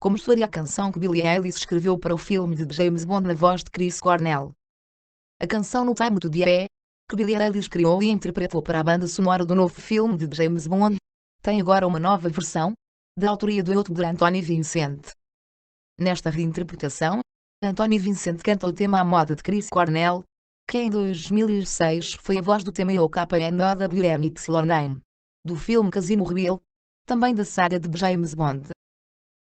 como soaria a canção que Billie Eilish escreveu para o filme de James Bond na voz de Chris Cornell. A canção No Time to Die é, que Billie Eilish criou e interpretou para a banda sonora do novo filme de James Bond, tem agora uma nova versão, da autoria do youtuber Anthony Vincent. Nesta reinterpretação, Anthony Vincent canta o tema à moda de Chris Cornell, que em 2006 foi a voz do tema OKNOWMXY, do filme Casino Royale, também da saga de James Bond.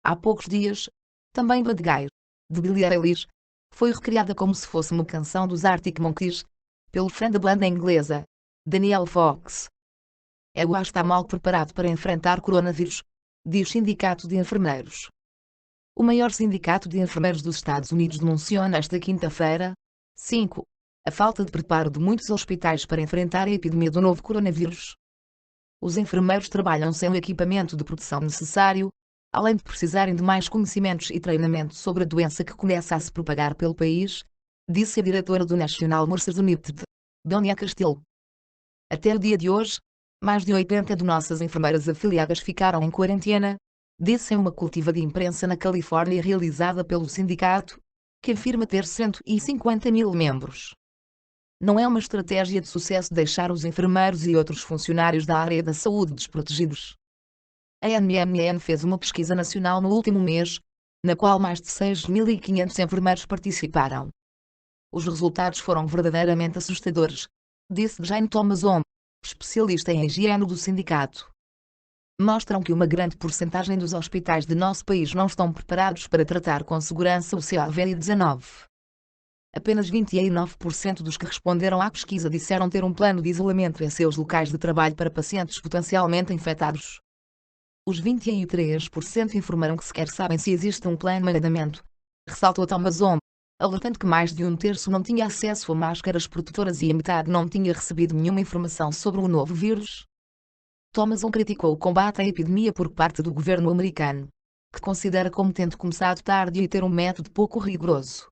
Há poucos dias, também Bad Guy, de Billie Eilish, foi recriada como se fosse uma canção dos Arctic Monkeys, pelo fã da banda inglesa, Daniel Fox. EUA está mal preparado para enfrentar coronavírus, diz o Sindicato de Enfermeiros. O maior sindicato de enfermeiros dos Estados Unidos denunciou nesta quinta-feira, 5, a falta de preparo de muitos hospitais para enfrentar a epidemia do novo coronavírus. Os enfermeiros trabalham sem o equipamento de proteção necessário, além de precisarem de mais conhecimentos e treinamento sobre a doença que começa a se propagar pelo país, disse a diretora do National Nurses United, Donia Castillo. Até o dia de hoje, mais de 80 de nossas enfermeiras afiliadas ficaram em quarentena, disse em uma coletiva de imprensa na Califórnia realizada pelo sindicato, que afirma ter 150 mil membros. Não é uma estratégia de sucesso deixar os enfermeiros e outros funcionários da área da saúde desprotegidos. A NMN fez uma pesquisa nacional no último mês, na qual mais de 6.500 enfermeiros participaram. Os resultados foram verdadeiramente assustadores, disse Jane Thomason, especialista em higiene do sindicato. Mostram que uma grande porcentagem dos hospitais de nosso país não estão preparados para tratar com segurança o COVID-19. Apenas 29% dos que responderam à pesquisa disseram ter um plano de isolamento em seus locais de trabalho para pacientes potencialmente infectados. Os 23% informaram que sequer sabem se existe um plano de isolamento, ressaltou Thomason, alertando que mais de um terço não tinha acesso a máscaras protetoras e a metade não tinha recebido nenhuma informação sobre o novo vírus. Thomason criticou o combate à epidemia por parte do governo americano, que considera como tendo começado tarde e ter um método pouco rigoroso.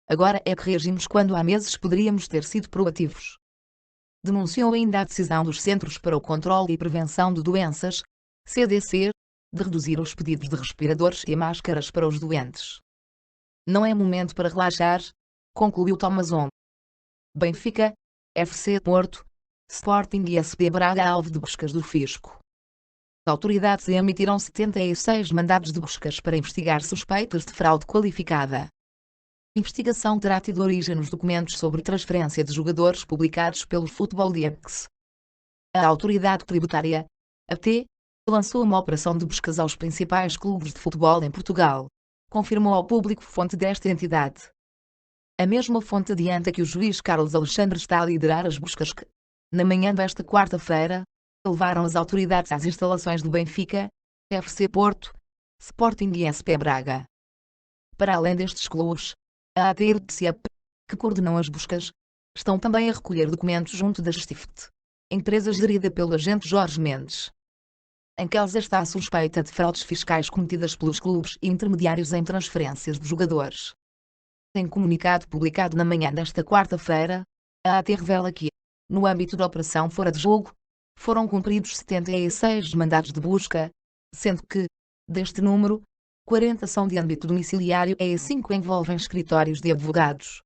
Agora é que reagimos quando há meses poderíamos ter sido proativos. Denunciou ainda a decisão dos Centros para o Controlo e Prevenção de Doenças, CDC, de reduzir os pedidos de respiradores e máscaras para os doentes. Não é momento para relaxar, concluiu Thomason. Benfica, FC Porto, Sporting e SP Braga alvo de buscas do fisco. Autoridades emitiram 76 mandados de buscas para investigar suspeitas de fraude qualificada. A investigação terá tido origem nos documentos sobre transferência de jogadores publicados pelo Football Leaks. A autoridade tributária, AT, lançou uma operação de buscas aos principais clubes de futebol em Portugal, confirmou ao público fonte desta entidade. A mesma fonte adianta que o juiz Carlos Alexandre está a liderar as buscas que, na manhã desta quarta-feira, levaram as autoridades às instalações do Benfica, FC Porto, Sporting e SP Braga. Para além destes clubes, a ATRCEP, que coordenam as buscas, estão também a recolher documentos junto da Stift, empresa gerida pelo agente Jorge Mendes. Em causa está a suspeita de fraudes fiscais cometidas pelos clubes e intermediários em transferências de jogadores. Em comunicado publicado na manhã desta quarta-feira, a AT revela que, no âmbito da Operação Fora de Jogo, foram cumpridos 76 mandados de busca, sendo que, deste número, 40 são de âmbito domiciliário e 5 envolvem escritórios de advogados.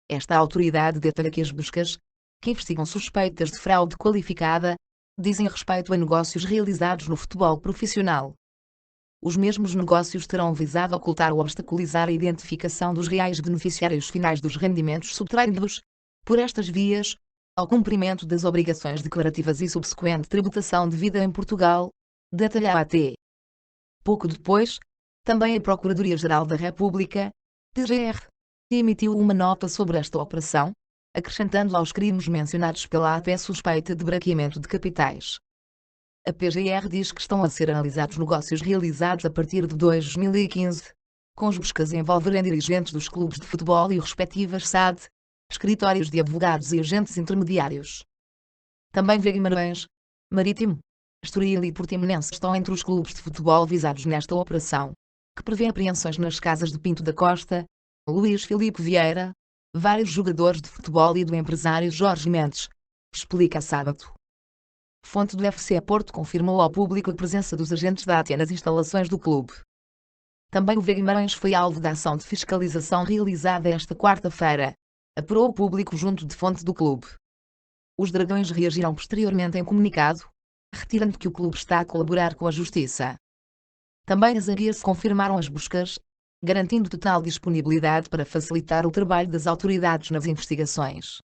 Esta autoridade detalha que as buscas, que investigam suspeitas de fraude qualificada, dizem respeito a negócios realizados no futebol profissional. Os mesmos negócios terão visado ocultar ou obstaculizar a identificação dos reais beneficiários finais dos rendimentos subtraídos, por estas vias, ao cumprimento das obrigações declarativas e subsequente tributação devida em Portugal, detalha a AT. Pouco depois, também a Procuradoria-Geral da República, PGR, emitiu uma nota sobre esta operação, acrescentando aos crimes mencionados pela AT suspeita de branqueamento de capitais. A PGR diz que estão a ser analisados negócios realizados a partir de 2015, com as buscas a envolverem dirigentes dos clubes de futebol e respectivas SAD, escritórios de advogados e agentes intermediários. Também Guimarães, Marítimo, Estoril e Portimonense estão entre os clubes de futebol visados nesta operação, que prevê apreensões nas casas de Pinto da Costa, Luís Filipe Vieira, vários jogadores de futebol e do empresário Jorge Mendes, explica a sábado. Fonte do FC Porto confirmou ao público a presença dos agentes da AT nas instalações do clube. Também o Guimarães foi alvo da ação de fiscalização realizada esta quarta-feira, apurou o público junto de fonte do clube. Os Dragões reagiram posteriormente em comunicado, retirando que o clube está a colaborar com a Justiça. Também as AGS confirmaram as buscas, garantindo total disponibilidade para facilitar o trabalho das autoridades nas investigações.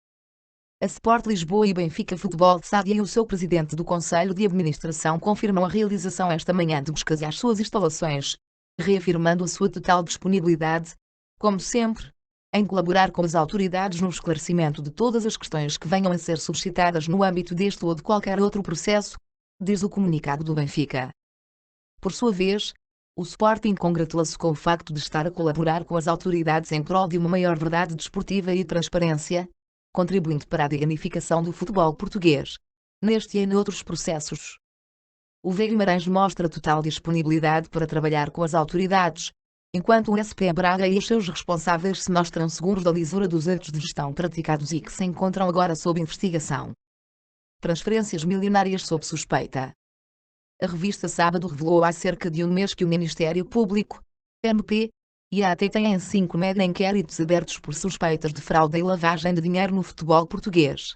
A Sport Lisboa e Benfica Futebol SAD e o seu presidente do Conselho de Administração confirmam a realização esta manhã de buscas às suas instalações, reafirmando a sua total disponibilidade, como sempre, em colaborar com as autoridades no esclarecimento de todas as questões que venham a ser suscitadas no âmbito deste ou de qualquer outro processo, diz o comunicado do Benfica. Por sua vez, o Sporting congratula-se com o facto de estar a colaborar com as autoridades em prol de uma maior verdade desportiva e transparência, contribuindo para a dignificação do futebol português, neste e em outros processos. O Guimarães mostra total disponibilidade para trabalhar com as autoridades, enquanto o SP Braga e os seus responsáveis se mostram seguros da lisura dos atos de gestão praticados e que se encontram agora sob investigação. Transferências milionárias sob suspeita. A revista Sábado revelou há cerca de um mês que o Ministério Público, MP, e a AT têm 5 mega inquéritos abertos por suspeitas de fraude e lavagem de dinheiro no futebol português.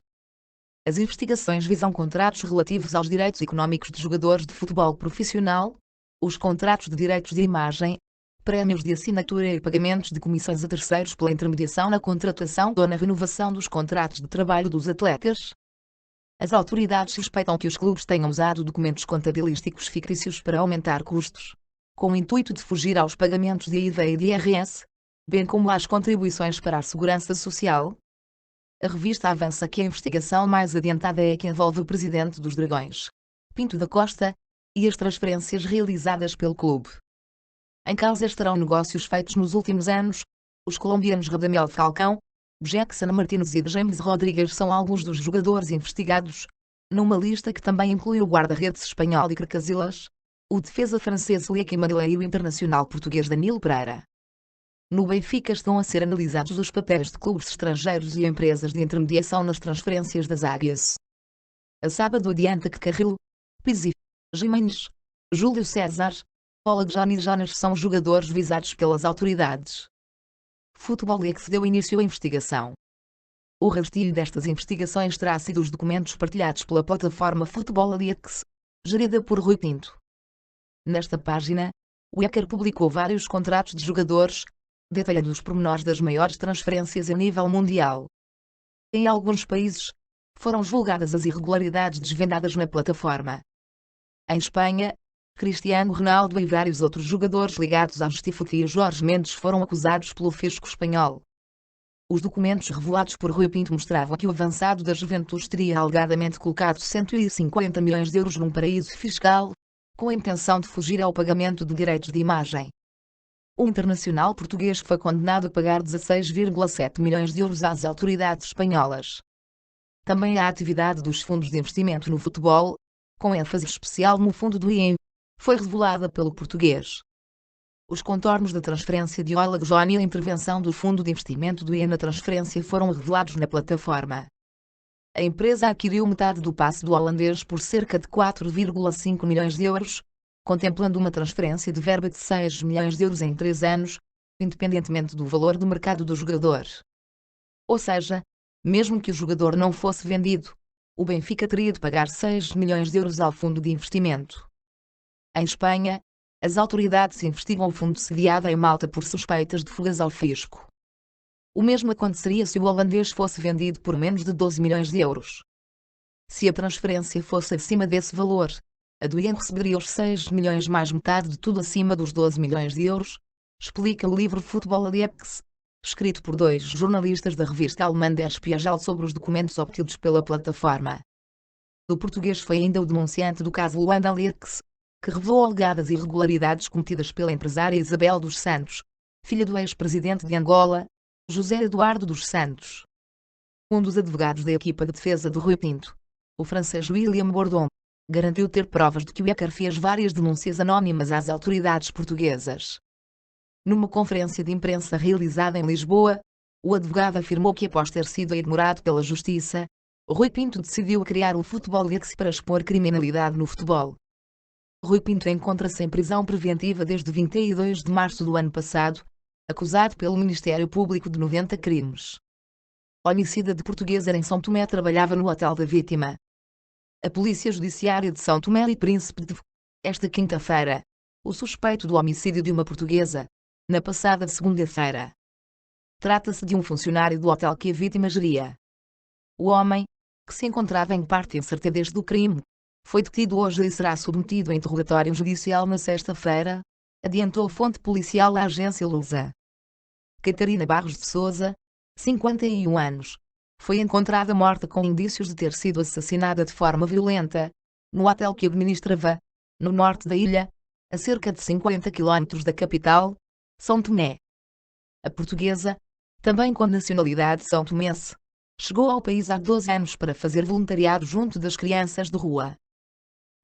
As investigações visam contratos relativos aos direitos económicos de jogadores de futebol profissional, os contratos de direitos de imagem, prémios de assinatura e pagamentos de comissões a terceiros pela intermediação na contratação ou na renovação dos contratos de trabalho dos atletas. As autoridades suspeitam que os clubes tenham usado documentos contabilísticos fictícios para aumentar custos, com o intuito de fugir aos pagamentos de IVA e de IRS, bem como às contribuições para a segurança social. A revista avança que a investigação mais adiantada é a que envolve o presidente dos Dragões, Pinto da Costa, e as transferências realizadas pelo clube. Em causa estarão negócios feitos nos últimos anos. Os colombianos Radamel Falcão, Jackson Martínez e James Rodrigues são alguns dos jogadores investigados, numa lista que também inclui o guarda-redes espanhol Iker Casillas, o defesa francês Lieke Manila e o internacional português Danilo Pereira. No Benfica estão a ser analisados os papéis de clubes estrangeiros e empresas de intermediação nas transferências das águias. A Sábado adianta que Carrillo, Pizzi, Gimenez, Júlio César, Ola e Jonas são jogadores visados pelas autoridades. Futebol Leaks deu início à investigação. O rastilho destas investigações terá sido os documentos partilhados pela plataforma Futebol Leaks, gerida por Rui Pinto. Nesta página, o hacker publicou vários contratos de jogadores, detalhando os pormenores das maiores transferências a nível mundial. Em alguns países, foram julgadas as irregularidades desvendadas na plataforma. Em Espanha, Cristiano Ronaldo e vários outros jogadores ligados à Justiça e Jorge Mendes foram acusados pelo fisco espanhol. Os documentos revelados por Rui Pinto mostravam que o avançado da Juventus teria alegadamente colocado 150 milhões de euros num paraíso fiscal, com a intenção de fugir ao pagamento de direitos de imagem. O internacional português foi condenado a pagar 16,7 milhões de euros às autoridades espanholas. Também a atividade dos fundos de investimento no futebol, com ênfase especial no fundo do IEM, foi revelada pelo português. Os contornos da transferência de Ola Johnny e a intervenção do fundo de investimento do IEM na transferência foram revelados na plataforma. A empresa adquiriu metade do passe do holandês por cerca de 4,5 milhões de euros, contemplando uma transferência de verba de 6 milhões de euros em 3 anos, independentemente do valor de mercado do jogador. Ou seja, mesmo que o jogador não fosse vendido, o Benfica teria de pagar 6 milhões de euros ao fundo de investimento. Em Espanha, as autoridades investigam o fundo sediado em Malta por suspeitas de fugas ao fisco. O mesmo aconteceria se o holandês fosse vendido por menos de 12 milhões de euros. Se a transferência fosse acima desse valor, a do IEM receberia os 6 milhões mais metade de tudo acima dos 12 milhões de euros, explica o livro Futebol Leaks, escrito por 2 jornalistas da revista alemã Der Spiegel sobre os documentos obtidos pela plataforma. O português foi ainda o denunciante do caso Luanda Leaks, que revelou alegadas irregularidades cometidas pela empresária Isabel dos Santos, filha do ex-presidente de Angola, José Eduardo dos Santos. Um dos advogados da equipa de defesa de Rui Pinto, o francês William Bourdon, garantiu ter provas de que o hacker fez várias denúncias anónimas às autoridades portuguesas. Numa conferência de imprensa realizada em Lisboa, o advogado afirmou que, após ter sido ignorado pela Justiça, Rui Pinto decidiu criar o Futebol Leaks para expor criminalidade no futebol. Rui Pinto encontra-se em prisão preventiva desde 22 de março do ano passado, acusado pelo Ministério Público de 90 crimes. Homicida de portuguesa em São Tomé trabalhava no hotel da vítima. A Polícia Judiciária de São Tomé e Príncipe de esta quinta-feira, o suspeito do homicídio de uma portuguesa, na passada segunda-feira. Trata-se de um funcionário do hotel que a vítima geria. O homem, que se encontrava em parte incerto desde o crime, foi detido hoje e será submetido a interrogatório judicial na sexta-feira, adiantou fonte policial à agência Lusa. Catarina Barros de Souza, 51 anos, foi encontrada morta com indícios de ter sido assassinada de forma violenta, no hotel que administrava, no norte da ilha, a cerca de 50 quilómetros da capital, São Tomé. A portuguesa, também com nacionalidade são-tomense, chegou ao país há 12 anos para fazer voluntariado junto das crianças de rua.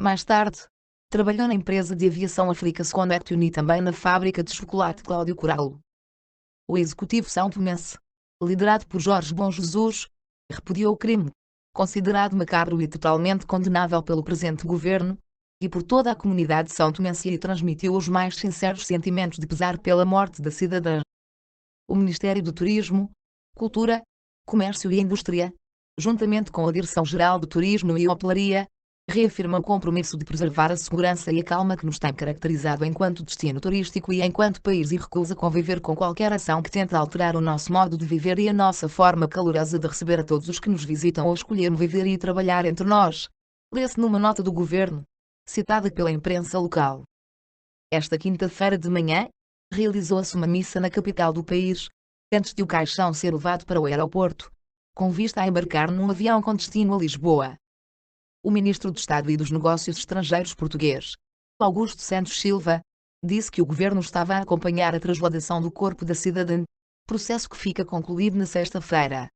Mais tarde, trabalhou na empresa de aviação Africa's Connection e também na fábrica de chocolate Cláudio Coralo. O executivo são-tomense, liderado por Jorge Bom Jesus, repudiou o crime, considerado macabro e totalmente condenável pelo presente governo, e por toda a comunidade são-tomense, e transmitiu os mais sinceros sentimentos de pesar pela morte da cidadã. O Ministério do Turismo, Cultura, Comércio e Indústria, juntamente com a Direção-Geral do Turismo e Hotelaria, reafirma o compromisso de preservar a segurança e a calma que nos tem caracterizado enquanto destino turístico e enquanto país, e recusa conviver com qualquer ação que tente alterar o nosso modo de viver e a nossa forma calorosa de receber a todos os que nos visitam ou escolheram viver e trabalhar entre nós. Lê-se numa nota do governo, citada pela imprensa local. Esta quinta-feira de manhã, realizou-se uma missa na capital do país, antes de o caixão ser levado para o aeroporto, com vista a embarcar num avião com destino a Lisboa. O ministro de Estado e dos Negócios Estrangeiros português, Augusto Santos Silva, disse que o governo estava a acompanhar a trasladação do corpo da cidadã, processo que fica concluído na sexta-feira.